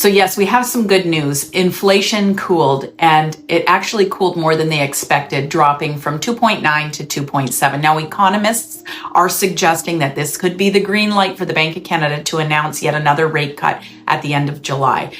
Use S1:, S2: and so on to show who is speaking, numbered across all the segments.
S1: So yes, we have some good news. Inflation cooled, and it actually cooled more than they expected, dropping from 2.9 to 2.7. Now, economists are suggesting that this could be the green light for the Bank of Canada to announce yet another rate cut at the end of July.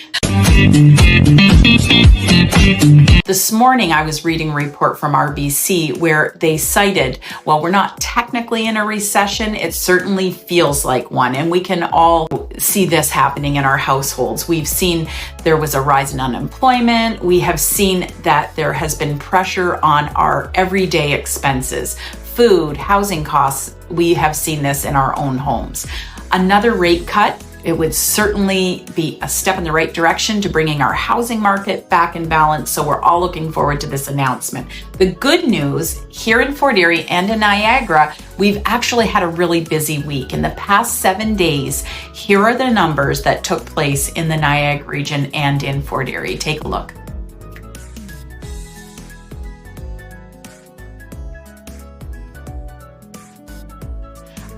S1: This morning, I was reading a report from RBC where they cited, while we're not technically in a recession, it certainly feels like one. And we can all see this happening in our households. We've seen there was a rise in unemployment. We have seen that there has been pressure on our everyday expenses, food, housing costs. We have seen this in our own homes. Another rate cut, it would certainly be a step in the right direction to bringing our housing market back in balance. So we're all looking forward to this announcement. The good news here in Fort Erie and in Niagara, we've actually had a really busy week. In the past 7 days, here are the numbers that took place in the Niagara region and in Fort Erie. Take a look.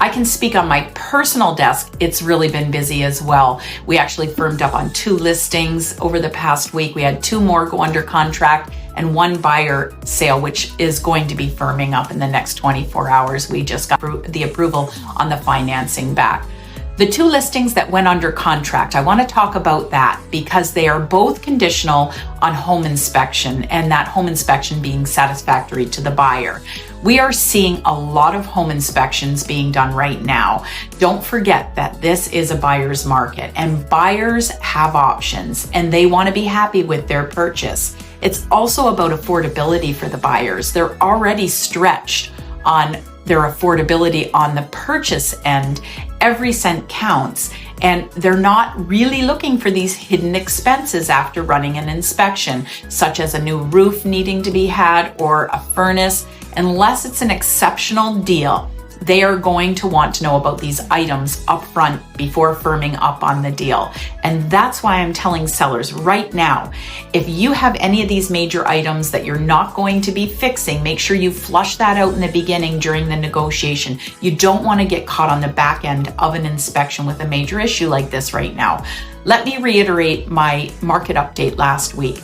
S1: I can speak on my personal desk. It's really been busy as well. We actually firmed up on 2 listings over the past week. We had 2 more go under contract and 1 buyer sale, which is going to be firming up in the next 24 hours. We just got the approval on the financing back. The 2 listings that went under contract, I want to talk about that because they are both conditional on home inspection, and that home inspection being satisfactory to the buyer. We are seeing a lot of home inspections being done right now. Don't forget that this is a buyer's market, and buyers have options and they want to be happy with their purchase. It's also about affordability for the buyers. They're already stretched on their affordability on the purchase end. Every cent counts, and they're not really looking for these hidden expenses after running an inspection, such as a new roof needing to be had or a furnace. Unless it's an exceptional deal, they are going to want to know about these items up front before firming up on the deal. And that's why I'm telling sellers right now, if you have any of these major items that you're not going to be fixing, make sure you flush that out in the beginning during the negotiation. You don't want to get caught on the back end of an inspection with a major issue like this right now. Let me reiterate my market update last week.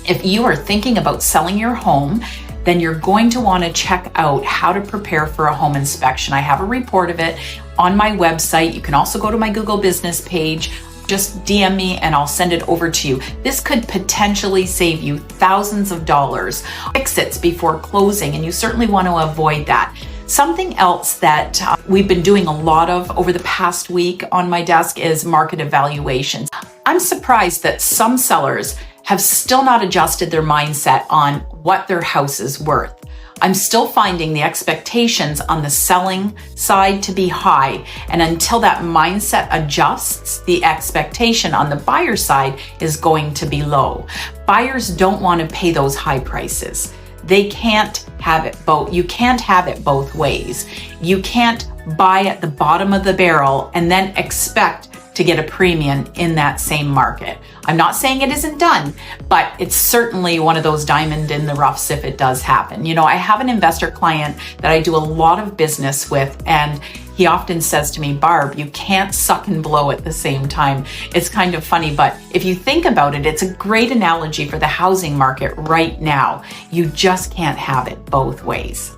S1: If you are thinking about selling your home, then you're going to want to check out how to prepare for a home inspection. I have a report of it on my website. You can also go to my Google business page. Just DM me and I'll send it over to you. This could potentially save you thousands of dollars. Exits before closing, and you certainly want to avoid that. Something else that we've been doing a lot of over the past week on my desk is market evaluations. I'm surprised that some sellers have still not adjusted their mindset on what their house is worth. I'm still finding the expectations on the selling side to be high, and until that mindset adjusts, the expectation on the buyer side is going to be low. Buyers don't want to pay those high prices. They can't have it both. You can't have it both ways. You can't buy at the bottom of the barrel and then expect to get a premium in that same market. I'm not saying it isn't done, but it's certainly one of those diamond in the roughs if it does happen. You know, I have an investor client that I do a lot of business with, and he often says to me, Barb, you can't suck and blow at the same time. It's kind of funny, but if you think about it, it's a great analogy for the housing market right now. You just can't have it both ways.